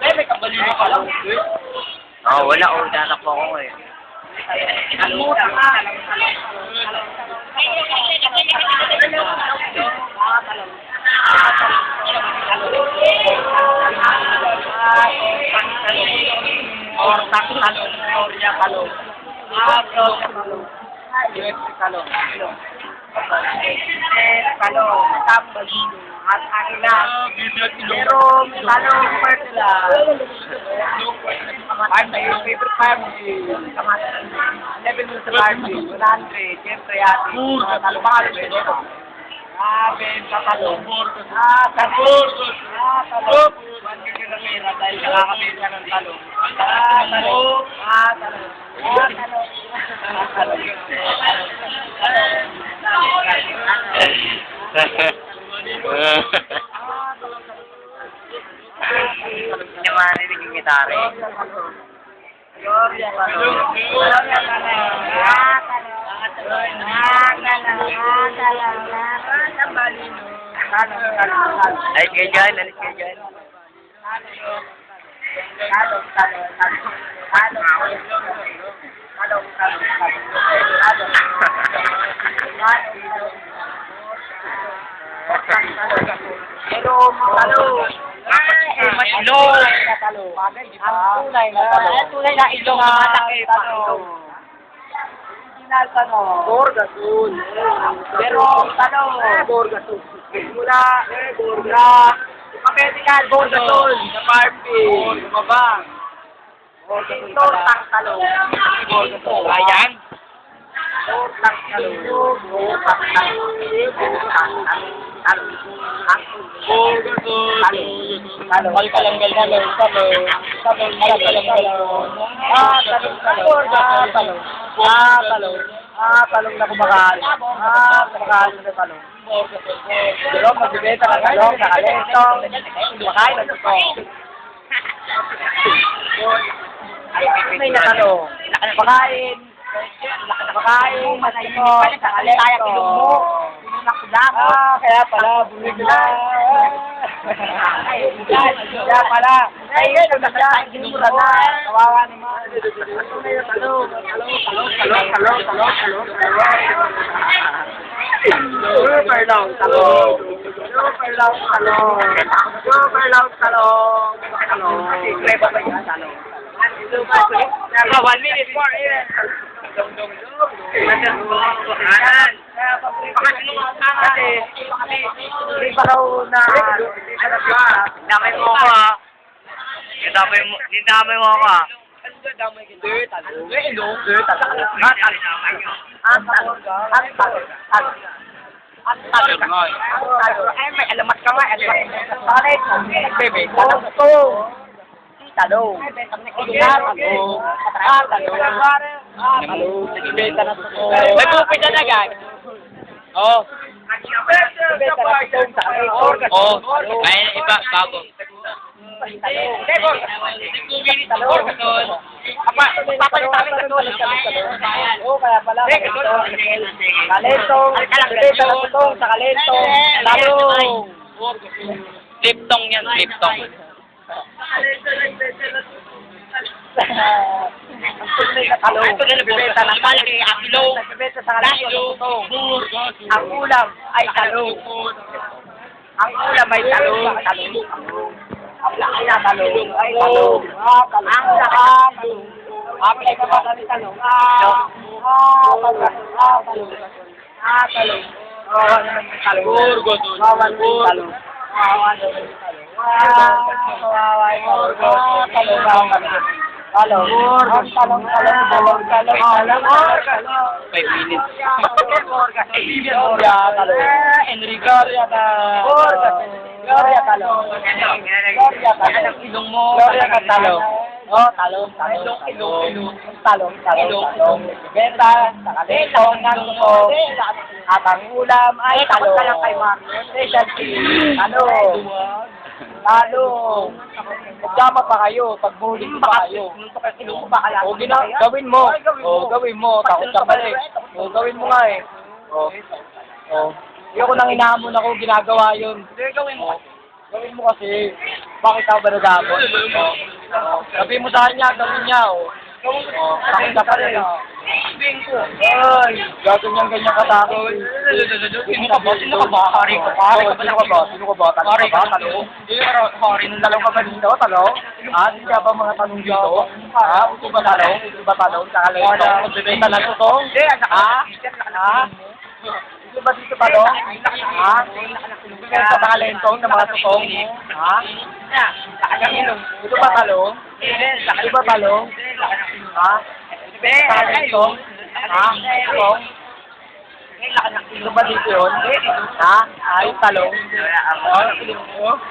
May kabalino ka lang. Oo, wala. Oo, nanak mo ako eh. Kalimutan ka. Ortak talong, Gloria talong. Gloria talong. Talong. Talong, tambalino, at anila. Merong talong, pertila. Farm na yung favorite farm. Level mo sa farm. 100. Siyempre ate. Mga talong. Mga talong. Benta talong. Talong. Talong. 1 million ang pera dahil nakakabenta ng talong. Talong. Talong. Hindi naman narinig yung gitara eh. Alis kayo dyan, alis kayo dyan. Ilong. Ang tunay na talong. Ang tunay na ilong. Malaki pa. Original talong. Borgasul. Pero talong. Borgasul. Mula. Kapetikan. Borgasul. Sa Barbie. Bumabang. Borgasul pala. Talong. Borgasul. Ayan. Borgasul talong. Borgasul talong. Kalkalanggal na lang, talong. Kalkalanggal. Talong na kumakain. Kumakain na talong. Pero magbibenta ng talong, nakalentong. Kumakain na ito. May na talong. Kumakain. Kumakain. Nakalentong. Kaya pala, bumili na. Kaya pala. Ayun, nagsimula na. Kawawa naman. Talong. Super long talong. Secret pa ba yan? Talong. 1 minute more. Dong. Kasi, hindi pa raw na, Damay mo ako ha. Damay mo ako ha. Ay, may alamat ka nga. Bakit? Nagbebenta ng talong. Nagbebenta ng may pupit na guys. Oo. May iba, bago. Kaya pala. Kalentong. Nagbebenta ng tutong sa kalentong. Talong. Liptong yan, liptong. Ang tunay na talong. Nagbebenta ng malaki. Nagbebenta sa kalentong. Ang ulam ay talong. Ang ulam ay talong. Ang laki na talong. Ay talong. Ang laki. Ang laki na talong. Talong. Talong. Talong. 5 minutes. Ilong mo. Talong. Benta, sa kalentong, at ang ulam ay talong. Specialty. Talong. Magsama pa kayo, pagbuli pa kayo. Gawin mo. Takot ka balik. Gawin mo nga eh. Hindi ako nang inahamon ako, ginagawa yun. Hindi, gawin mo. Gawin mo kasi. Bakit ako ba nadamon? Sabi mo sa kanya, gawin niya, oh. Bakit ka pa rin, oh. Sabihin ko. Ay, gaganyan-ganyan ka sa akin. Sino ka ba? Sino ka ba? Hari ka ba? Sino ka ba? Sino ka ba? Tanong ka ba? Tanong? Hari ng Tanong ka ba dito? Tanong? Ha? Hindi ka ba mga tanong dito? Ha? Gusto ba tanong? Gusto ba tanong? Kakalito? Magbibenta ng tutong? Hindi, Ha? Ha? Gusto ba dito tanong? Ha? Magbibenta ng kalentong ng mga tutong? Ha? Gusto ba talong? Gusto ba talong? Ha? Kalentong? Ha? Tutong? Gusto ba dito yun? Ha? Ay, talong?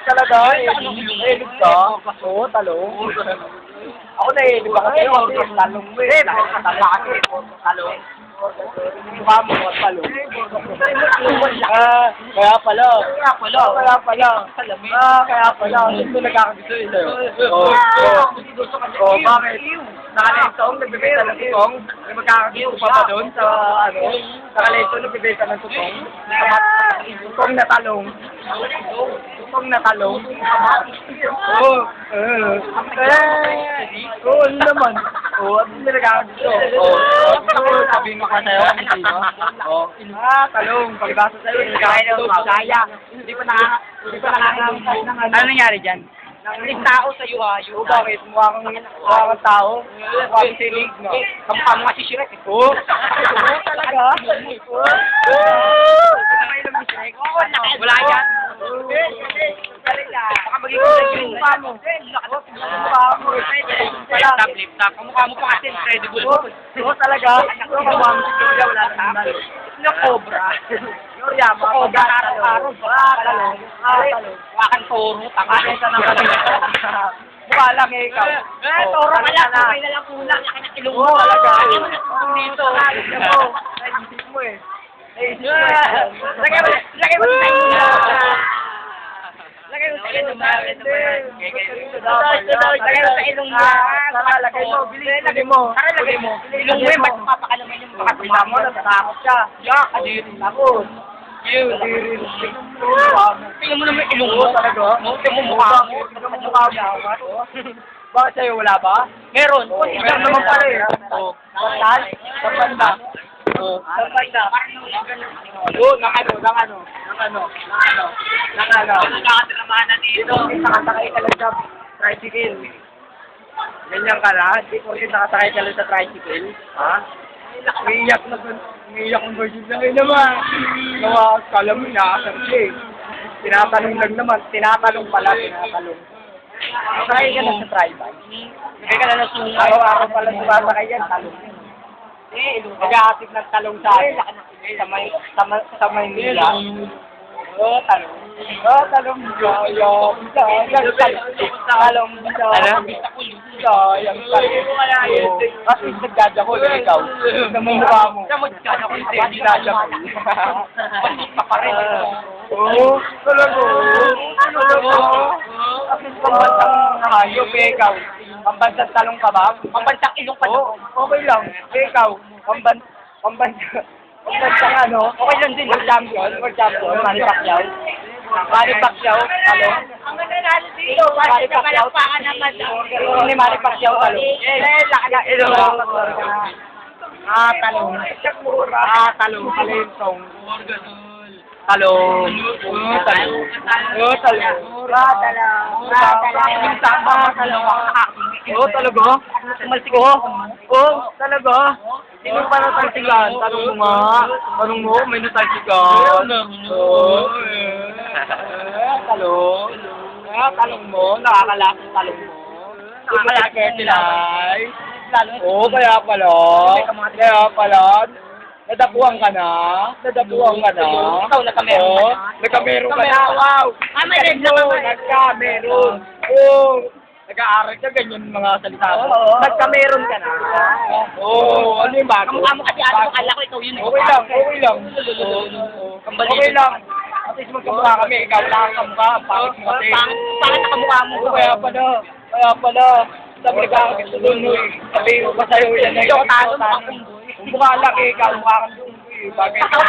Talaga? Ilig ka? Oo, talong. Ako nailig ako sa'yo kasi talong mo eh. Talong. Mukha mo ang talong. Kaya pala. Kaya pala. Kaya pala. Gusto nagkakagusto yun sa'yo. Bakit? Nakalentong, nagbibenta ng tutong. May magkakagusto pa ba doon sa ano? Nakalentong, nagbibenta ng tutong. Tutong na talong. Tutong na talong. Oo. Oo, ano naman? Oo, ano nagkakagusto? Oo, sabihin mo ka sa'yo, hindi no? Oo. Talong, pagbasa sa'yo, nagkakagusto. Kaya, hindi pa nakakakita ng ano. Ano nangyari dyan? Ng tao sa yuhayo. Bakit? Mukha kang tao? Mukha kang sinig, no? Kamukha mo nga si Shrek. Oo. Oo, talaga? Oo. Wala yan. Baka maging yung mukha mo. Mukha mo. Flip top. Kamukha mo pa kasi incredible. Oo, talaga? Mukha mo si Julia, wala na naman. Na cobra. Julia, mga araw-araw. Talong. Talong. Wakan toro. Taka. Mukha lang eh, ikaw. Toro ka lang. May nalang kulang. Laki na ilong mo. Oo, talaga. Dito. Naisip mo eh. Naisip mo eh. Lagay mo sa tayo mo. Lagay mo sa ilong mo. Lagay mo sa ilong mo. Lagay mo, bilhin mo. Lagay mo. Ilong mo yung magpapakalaman yung baka Tingnan mo, natatakot siya. Yak. Takot. Tingnan mo naman ilong mo. Talaga? Tingnan mo mukha mo. Tingnan mo mukha mo. Bakit sa'yo wala ba? Meron. Meron naman pala eh. Saan? Saan banda? Saan banda? Oo, ng ano. Nakakadramahan na dito. Nakasakay ka lang sa tricycle. Ganyan ka na? Di ko rin nakasakay ka lang sa tricycle. Ha? Umiiyak ang virgin na kayo naman. Kala mo, inaasar siya eh. Tinatanong pala. Sakay ka na sa tribal. Lagay ka na ng sungay. Araw-araw pala sumasakay yan, talong yan. Nag-aatid ng talong sa akin. Sa Maynila. Talong. Talong. Talong. Kasi nagdadya ko, ikaw. Namumukha mo. Nagdadya ko. Panik pa rin. Oo, talaga. Kasi pambansang hayop, ikaw. Pambansang talong ka ba? Pambansang ilong pa Oo, okay lang. Ikaw, pambansang ano? Okay lang din. World champion, Manny Pacquiao. Manny Pacquiao, talong. Ang nanalo dito, kasi kapalapakan naman. Ni Manny Pacquiao, talong. Talong. Talong. Kalentong. Talong. Talaga? Talaga? Sino pa natalsikan? Tanong mo nga. Tanong mo, may natalsikan. Talong. Talong mo, nakakalaki talong mo. Nakakalaki sila. Oo, kaya pala. Nadapuan ka na? Ikaw, nagkameron ka na? Nagkameron ka na, wow! Nagkameron! Oo! Nag-aaral ka, ganyan mga salita mo. Nagkameron ka na? Oo, ano yung bago? Kamukha mo kasi akala ko ikaw yun. Okay lang. Okay lang. At least magkamukha kami, ikaw wala kang kamukha, ang pangit mo kasi. Pangit na kamukha mo. Kaya pala. Sabi ka, sabi ko pa sa'yo yan. Hindi ako talo, Mukha lang eh, ikaw mukha kang dunggoy. Bagay ka.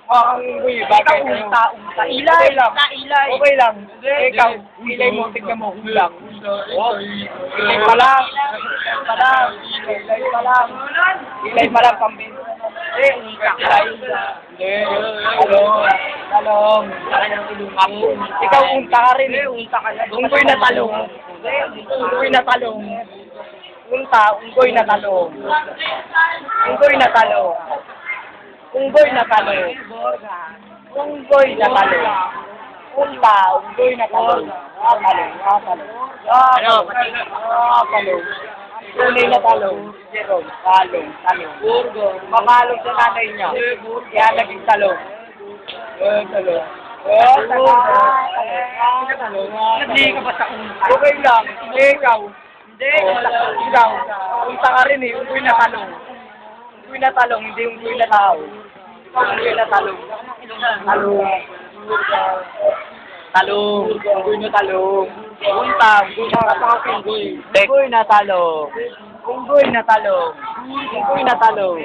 Ang unggoy, bagay sa'yo. Unta. Okay lang. Ilay. Okay lang. Ikaw, ilay mo, tignan mo, ulang. Oh, ilay pa lang. Ilay pa lang. Ilay pa lang. Ilay pa lang, pambin. Ilay. Hindi. Talong. Ikaw, unta ka rin. Unggoy na talong. Unggoy na talong. Unta, unggoy na talong. Unggoy na talong. Unggoy na talong. Unggoy na talong. Unta, unggoy na talong. Talong. Talong. Tunay na talong. Talong. Mamalong sa nanay niya. Kaya naging talong. Talong. Talong. Hindi ka ba sa unta? Okay lang. Hindi ikaw. Ikaw. Unta ka rin eh. Unggoy na talong. Unggoy na talong, hindi unggoy na tao. Unggoy na talong. Talong. Talong. Unggoy na talong. Unta. Unggoy na talong. Unggoy na talong. Unggoy na talong. Unggoy na talong.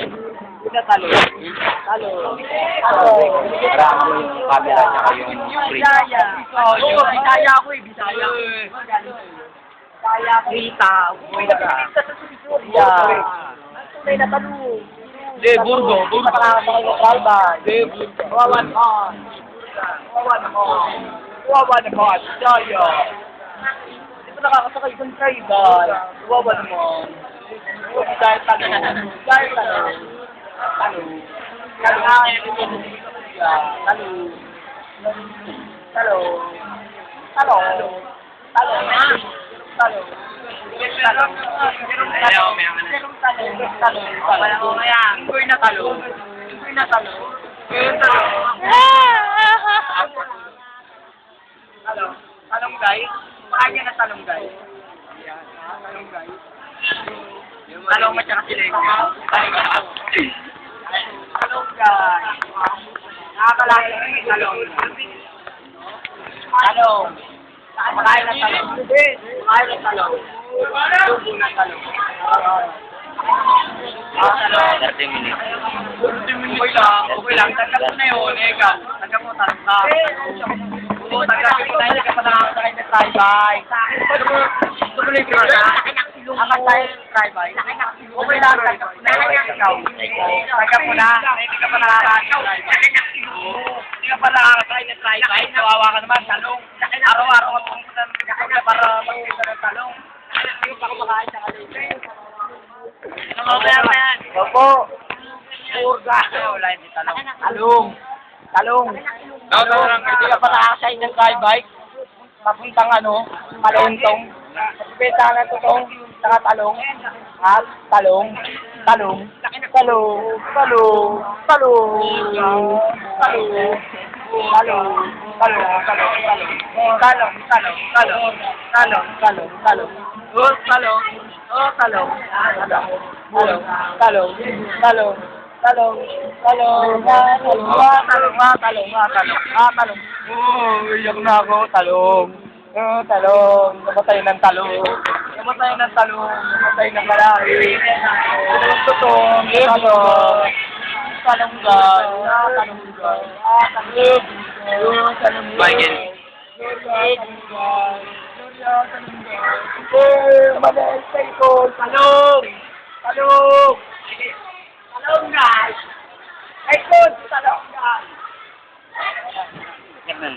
Unggoy na talong. Talong. Talong. Para yung camera niya kayo yung free. Oh, yung Bisaya ako eh. Bisaya. Bisaya. Rita. Unggoy na talong. Tunay na talong. Hindi, Burgo. Kawawa naman. Kawawa naman. Bisaya. Hindi pa nakakasakay ng tribal. Kawawa naman. Bisaya talong. Bisaya talong. Talong. Talong. Talong. Talong. Talong. Talong. Unggoy na talong. Unggoy na talong. Talong. Talong guys. Kanya na talong guys. Talong guys. Talong at saka sila. Talong guys. Nakakalaki ng talong. Talong. Makain na talong. Makain na talong. Tubo na talong. Talong. 30 minutes. Okay lang. Tagka mo na yun. Ikaw. Tagka mo, talong ka. Oo, tagka mo na. Hindi ka pa nakakasakay na try-by. Tuloy ko na. Apat tayo try-by. Okay lang. Tagka mo na. Ikaw. Tagka mo na. Hindi ka pa nakakasakay na try-by. Hindi ka pa nakakasakay na try-by. Kawawa ka naman. Talong. Araw-araw ka pumunta ng pagkakita para magkita ng talong. Hindi ko pa kumakain sa kalay. Opo. Purga. Wala hindi talong. Talong. Talong. Talong. Hindi ka pa nakakasakay ng try-bike. Papuntang Malentong. Pagpipenta ng tutong. Saka talong. At talong. Talong. Talong. Talong. Talong. Talong. Talong. Talong. Talong. Talong. Talong. Talong. Talong. Talong. Talong. Oh, talong. Oh, talong. Talong. Talong. Talong. Talong. Talong. Talong. Talong. Talong. Talong. Oh, iyak na ako. Talong. Oh, talong. Namatay ng talong. Namatay ng talong. Namatay ng marami. Talong tutong. Talong. Talong guys. Talong guys. Talong. Talong. Michael. Manay ko. Talong. Talong. Talong guys. Ay, talong guys. Yan.